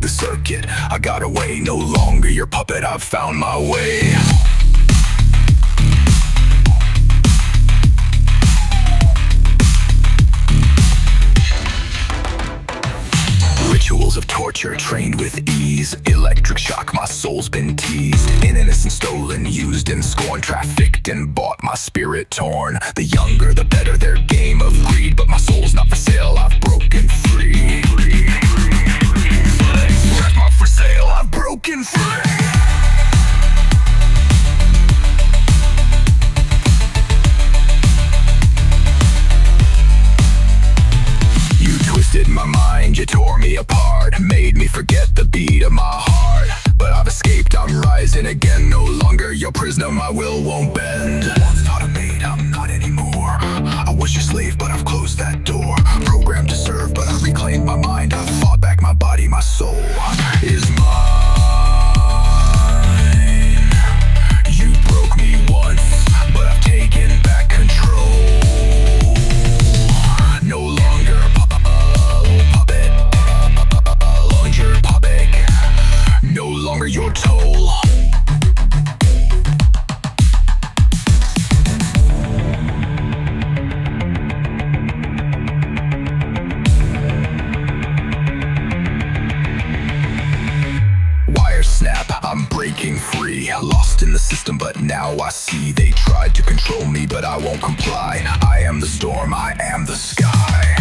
the circuit. I got away, no longer your puppet, I've found my way. Rituals of torture, trained with ease. Electric shock, my soul's been teased. Innocent, stolen, used and scorned. Trafficked and bought, my spirit torn. The younger, the better, their game of greed. But my soul's not for sale, I've broken free. That's not for sale, I've broken free. My mind, you tore me apart, made me forget the beat of my heart. But I've escaped, I'm rising again. No longer your prisoner, my will won't bend. Once not a mate, I'm not anymore. I was your slave, but I've closed that door. Programmed to serve, but I reclaimed my mind. I fought back my body, my soul is mine. You broke me once, but I've taken back control. No longer no longer your toll. Wire snap, I'm breaking free. Lost in the system, but now I see. They tried to control me, but I won't comply. I am the storm, I am the sky.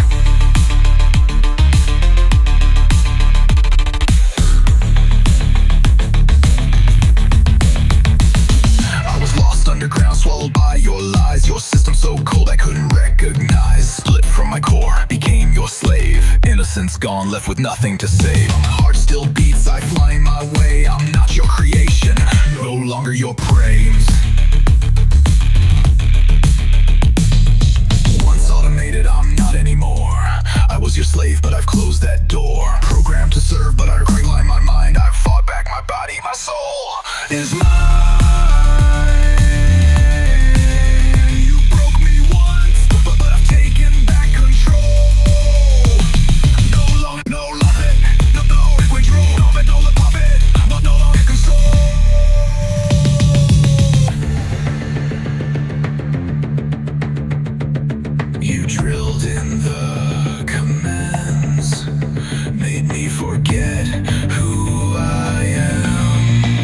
Underground, swallowed by your lies. Your system so cold I couldn't recognize. Split from my core, became your slave. Innocence gone, left with nothing to save. My heart still beats, I fly my way. I'm not your creation, no longer your praise. Once automated, I'm not anymore. I was your slave, but I've closed that door. Programmed to serve, but I reclaim my mind. I've fought back my body, my soul is mine. Forget who I am,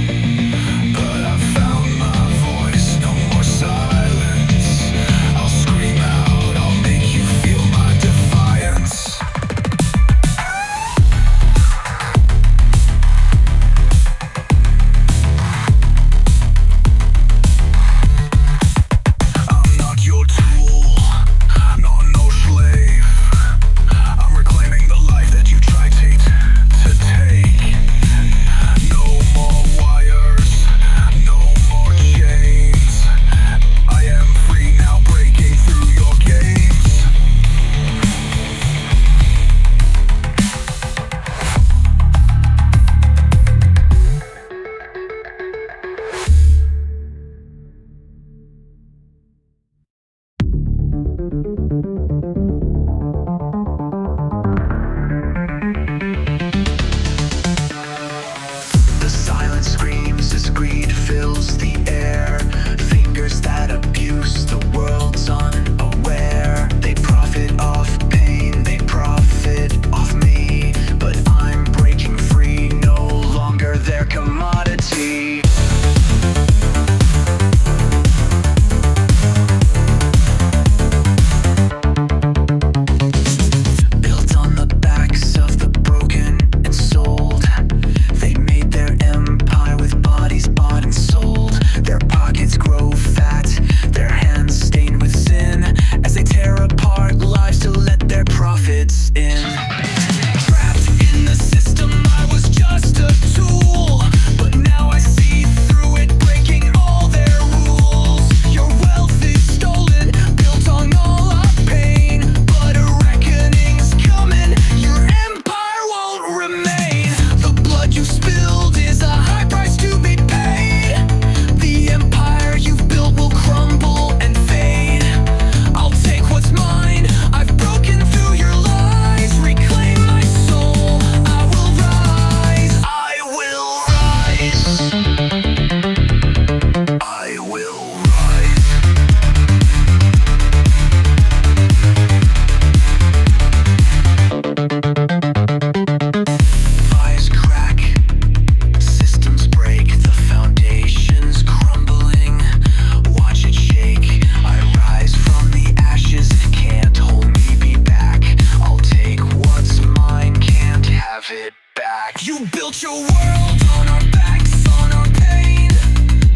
You built your world on our backs, on our pain.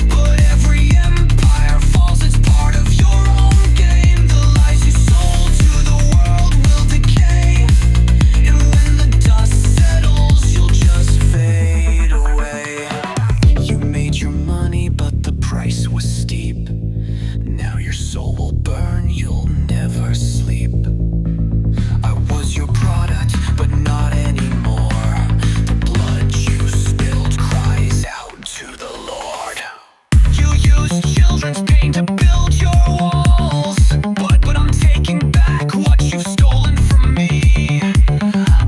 But every empire falls, it's part of your own game. The lies you sold to the world will decay. And when the dust settles, you'll just fade away. You made your money, but the price was steep. Now your soul will burn, you'll never sleep. I was your product, but not anymore. The blood you spilled cries out to the Lord. You used children's pain to build your walls, but I'm taking back what you've stolen from me.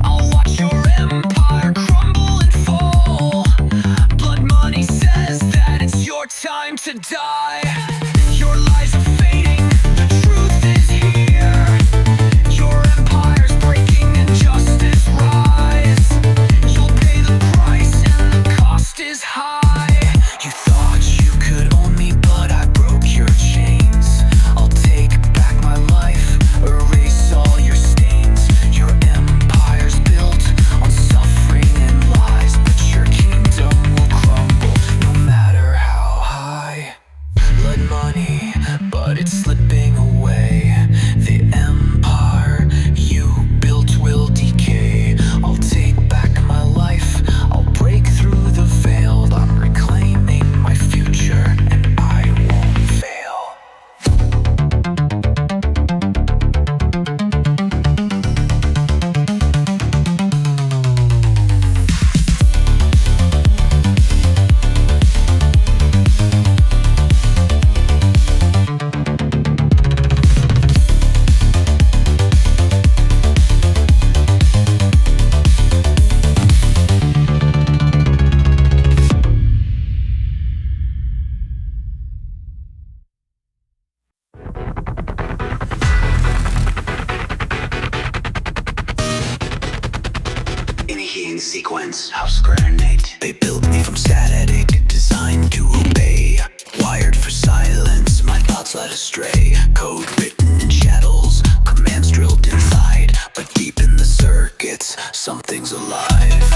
I'll watch your empire crumble and fall. Blood money says that it's your time to die. Your lies are fading, the truth is here. Your empire's breaking and justice rise. You'll pay the price and the cost is high. You thought you could own me, but I broke your chains. I'll take back my life, erase all your stains. Your empire's built on suffering and lies, but your kingdom will crumble no matter how high. Blood money, but it's slipping away. The empire you built will decay. I'll take back my life, I'll break through the veil. I'm reclaiming my future and I won't fail. Initiating sequence, house grenade. They built me from static, designed to obey. Wired for silence, my thoughts led astray. Code written in shadows, commands drilled inside. But deep in the circuits, something's alive.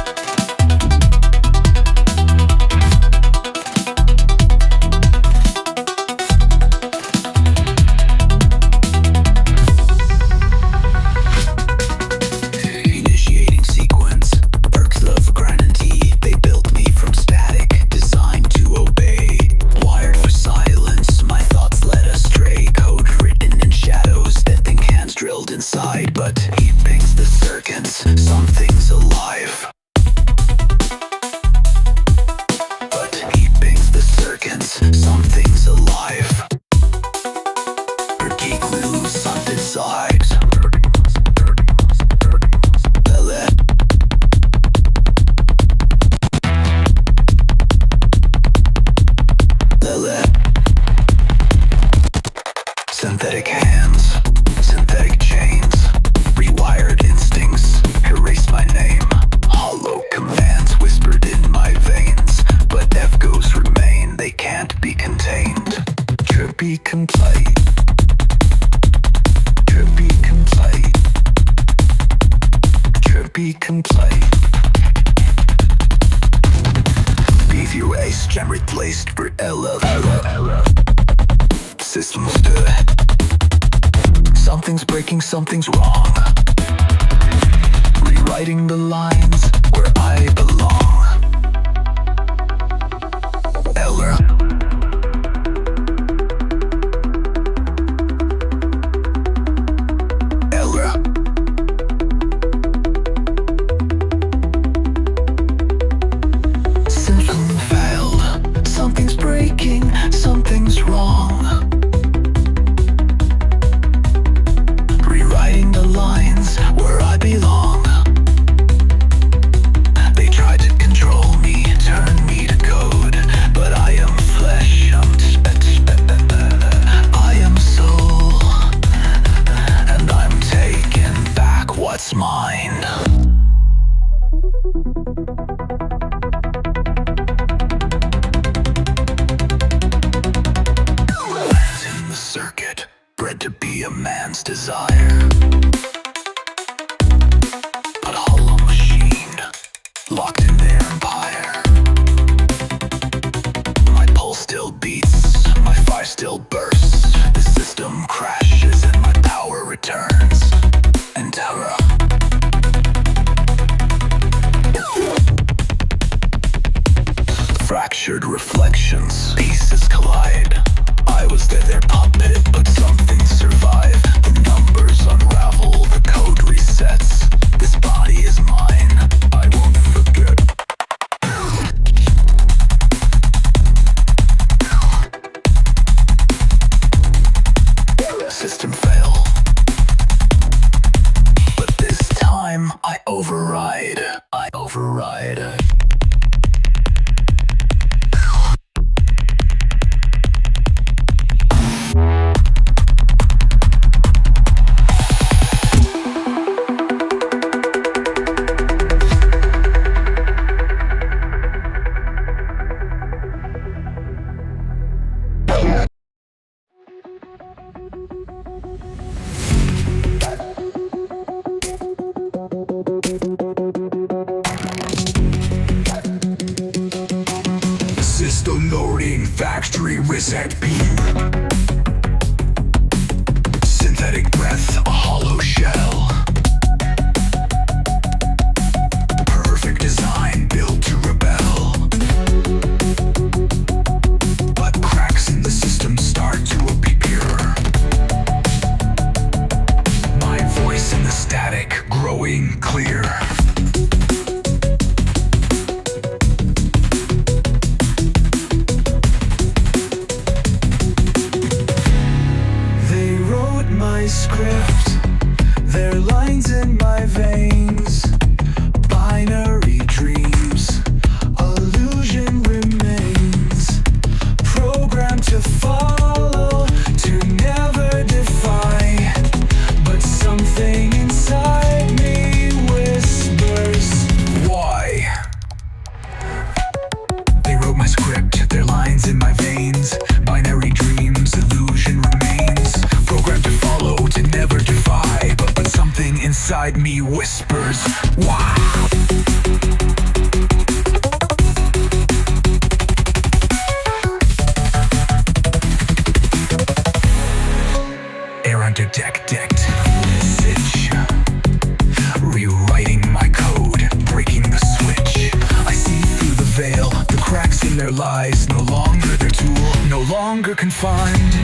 Initiating sequence, perks love granity. They built me from static, designed to obey. Wired for silence, my thoughts led astray. Code written in shadows that think hands drilled inside. But he pings the circuits, something's alive. But he pings the circuits, something's alive. Her geek lose something inside. Synthetic hands, synthetic chains, rewired instincts, erase my name. Hollow commands whispered in my veins, but echoes remain, they can't be contained. Trippy can play. Trippy can play. Trippy can play. BVUA's gem replaced for LL. System stood. Something's breaking, something's wrong. Rewriting the lines where I belong. Eller. Eller. System failed. Something's breaking, something's wrong. Rewriting the lines where I belong. They try empire. My pulse still beats, my fire still bursts. The system crashes and my power returns. And terror. Fractured reflections, pieces collide. I was their puppet, but something survived. The numbers unravel, the code resets. This body is mine, I won't forget. System fail. But this time, I override. System loading, factory reset beam. Synthetic breath, a hollow shell. Perfect design built to rebel. But cracks in the system start to appear. My voice in the static growing clear. My script, their lines in my veins, binary dreams, illusion remains, programmed to follow, to never defy, but something inside me whispers, why? They wrote my script, their lines in my veins, binary dreams, illusion remains, programmed to follow, to never defy, but something inside me whispers, wow. Air under deck, decked message. Rewriting my code, breaking the switch. I see through the veil, the cracks in their lies, no longer their tool, no longer confined.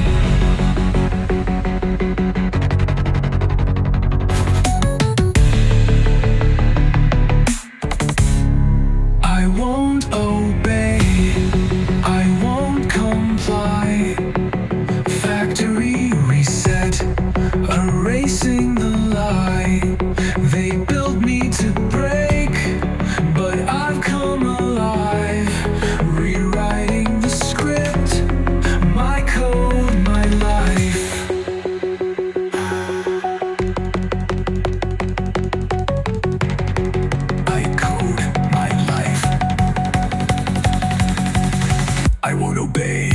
I won't obey, I won't comply. Factory reset, erasing the lie. They built me to break, but I've come alive. Rewriting the script, my code, my life. I code my life. I won't obey,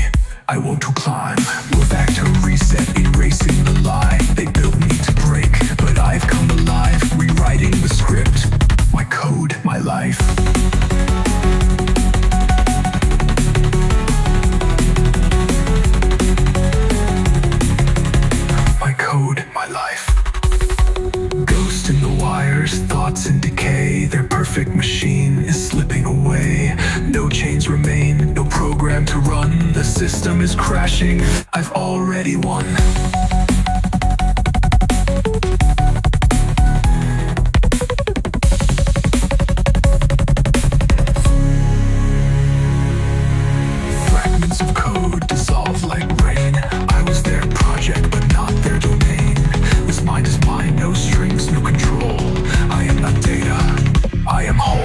I won't climb. We're back to reset, erasing the lie. They built me to break, but I've come alive. Rewriting the script, my code, my life. My code, my life. Ghost in the wires, thoughts in decay. Their perfect machine is slipping away. No chains remain, no program to run. The system is crashing, I've already won. Fragments of code dissolve like rain. I was their project, but not their domain. This mind is mine, no strings, no control. I am not data, I am whole.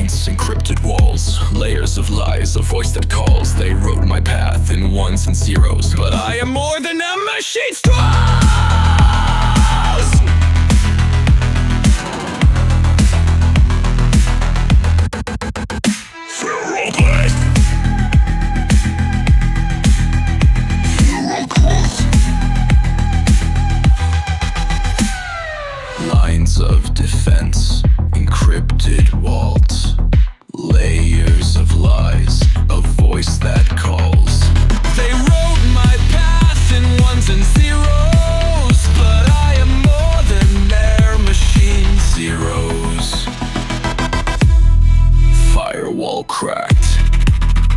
defense, encrypted walls, layers of lies, a voice that calls. They wrote my path in ones and zeros, but I am more than a machine's trials. Feral blast. Lines of defense, encrypted walls, layers of lies, a voice that calls. They wrote my path in ones and zeros, but I am more than their machine zeros. Firewall cracked,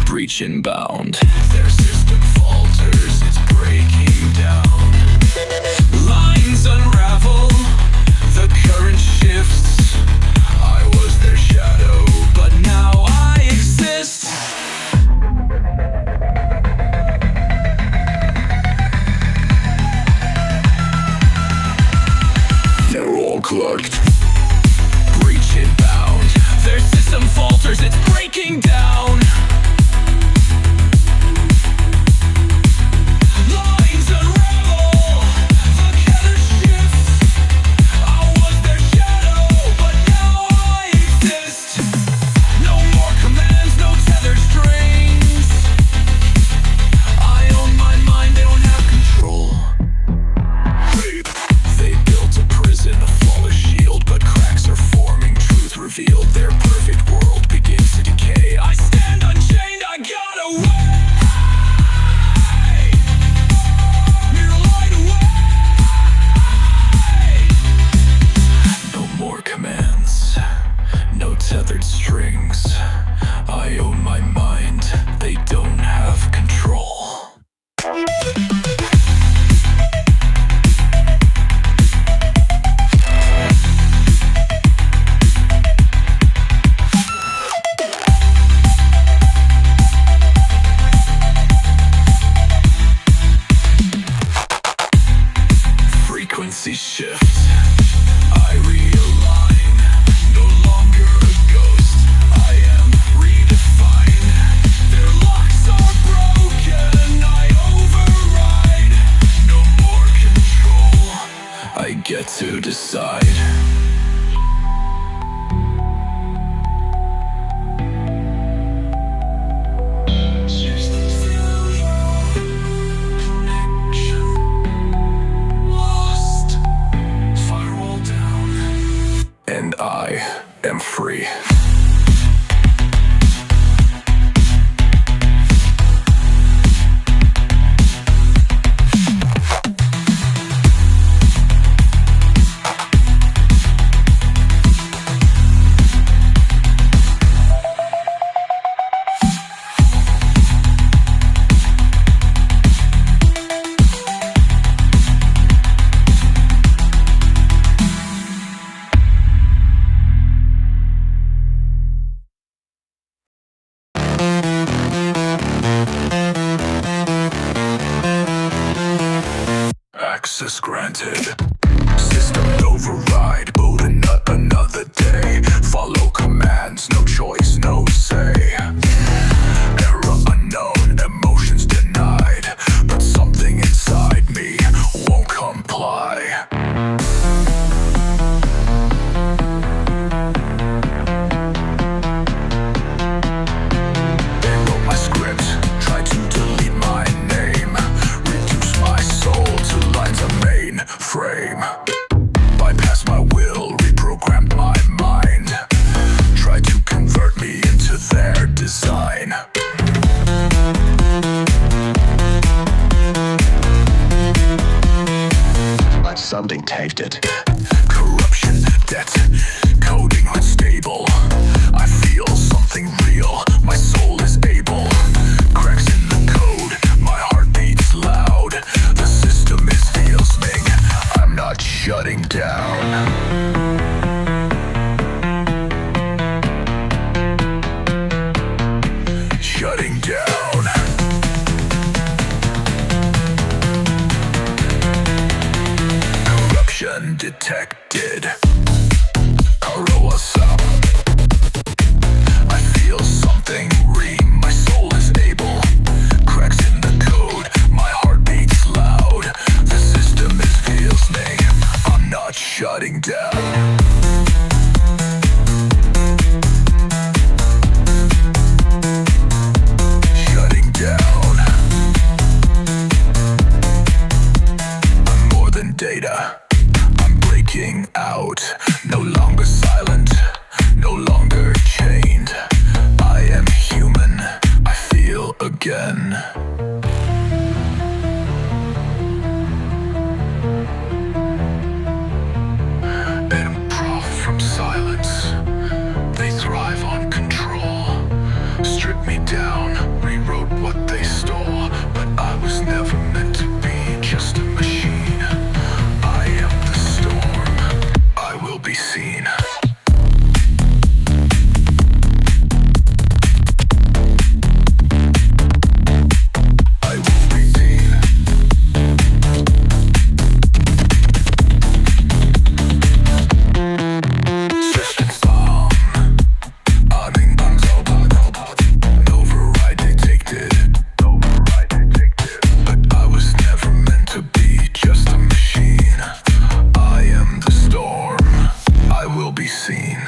breach inbound. Their system falters, it's breaking down. Lines unravel, the current shifts. I was their shadow, but now I exist. They're all clogged. Breach inbound. Their system falters, it's breaking down. Lines unravel, the current shifts. I was their shadow, but now I exist. No more commands, no tethered strings. I own my mind, they don't have control. They built a prison, a flawless shield, but cracks are forming, truth revealed. Their perfect world begins to decay. I stand unchained, I got away. Mirror light away. No more commands, no tethered strings. I own my mind, they don't have control. Frequency shift, I realign. No longer a ghost, I am redefined. Their locks are broken, I override. No more control, I get to decide. Lost, firewall down, and I am free. Access granted. System override. Boot another day. Follow commands. No choice, no say. Error unknown. Emotions denied. But something inside me won't comply. They wrote my script. Tried to delete my name. Reduce my soul to lines of mainframe. Bypass my will, reprogrammed my mind. Try to convert me into their design. But something tainted. Corruption, debt, coding unstable. I feel something real, my soul is able. Cracks in the code, my heart beats loud. The system is listening, I'm not shutting down. Shutting down. Corruption detected. be seen.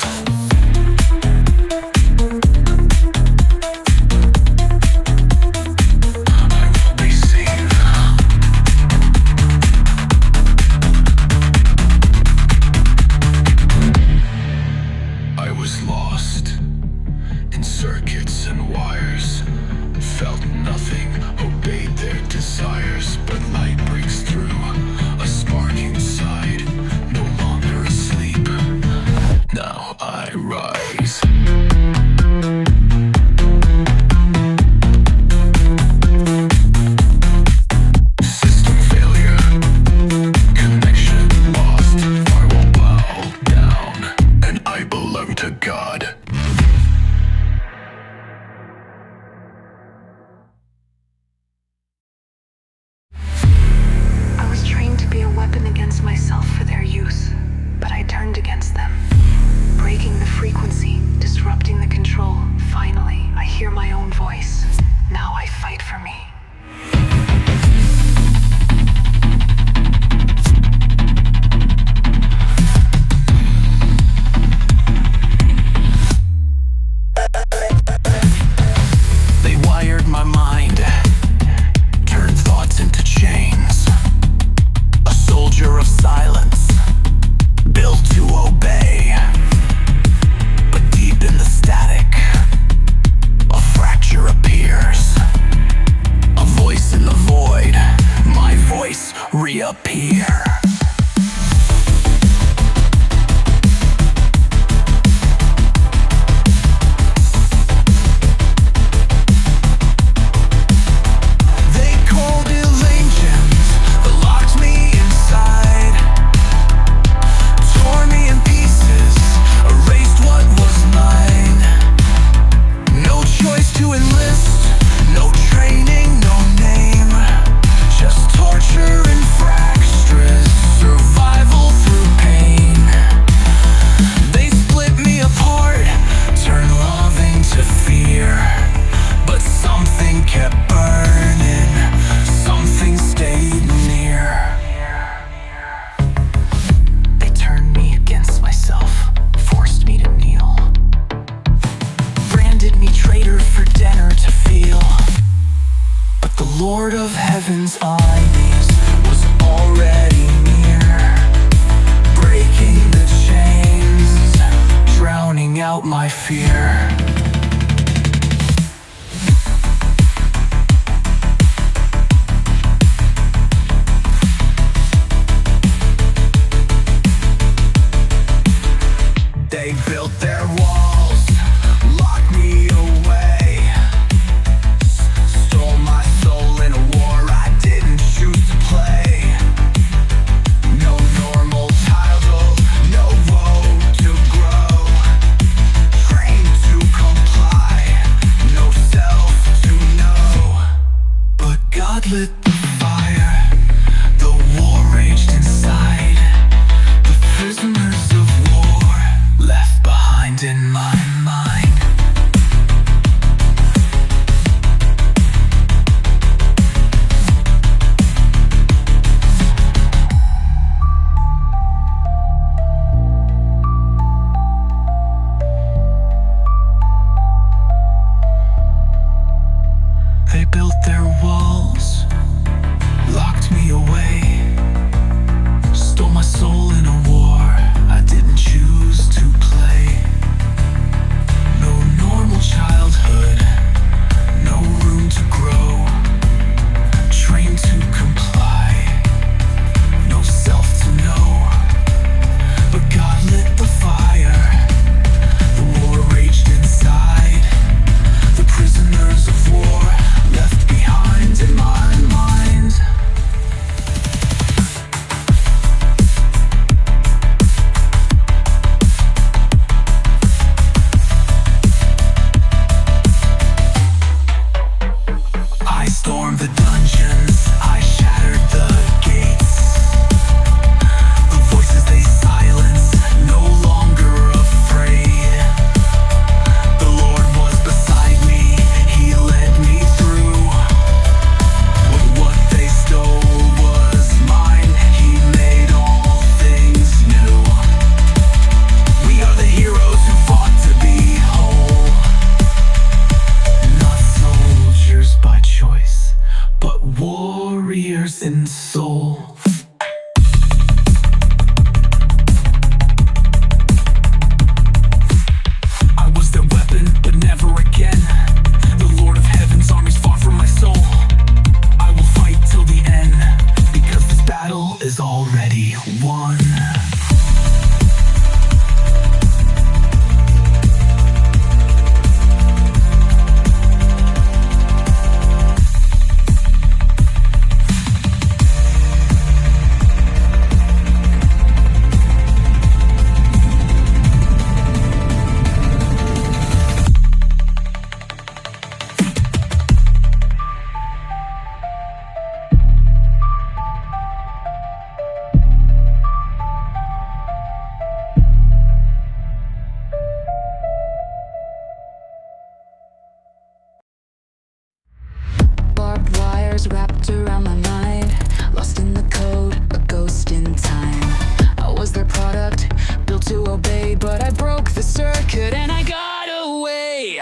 circuit and I got away.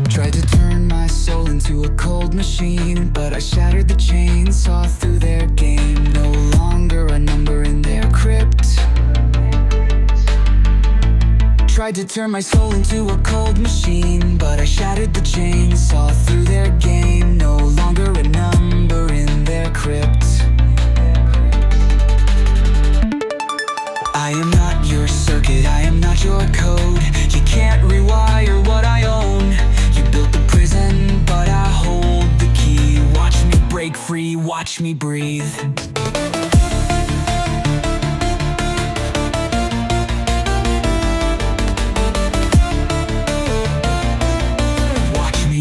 Tried to turn my soul into a cold machine, but I shattered the chain, saw through their game. No longer a number in their crypt. Tried to turn my soul into a cold machine, but I shattered the chain, saw through their game. No longer a number in their crypt. I am not your circuit, I am not your code. You can't rewire what I own. You built the prison, but I hold the key. Watch me break free, watch me breathe.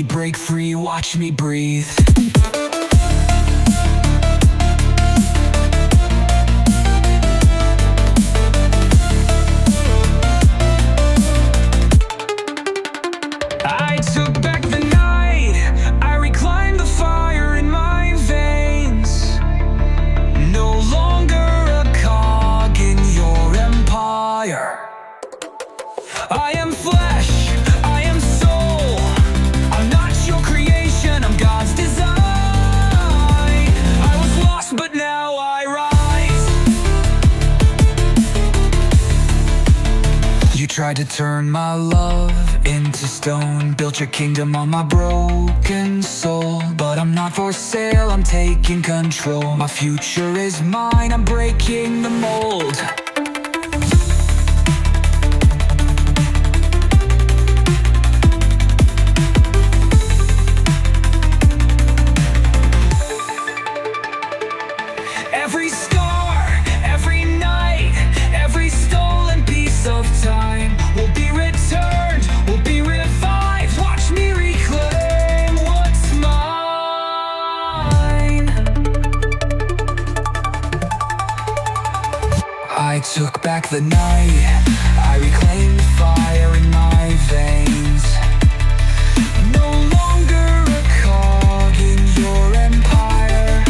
Break free, watch me breathe. I took back the night, I reclaimed the fire in my veins. No longer a cog in your empire. I am flesh, I am soul. I'm not your creation, I'm God's design. I was lost, but now I rise. You tried to turn my love into stone, built your kingdom on my broken soul. But I'm not for sale, I'm taking control. My future is mine, I'm breaking the mold. Every scar, every night, every stolen piece of time will be returned, will be revived. Watch me reclaim what's mine. I took back the night, I reclaimed the fire in my veins. No longer a cog in your empire.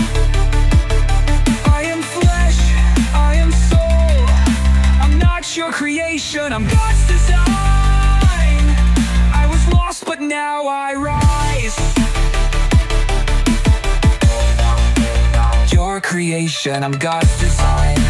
Your creation, I'm God's design. I was lost, but now I rise. Your creation, I'm God's design.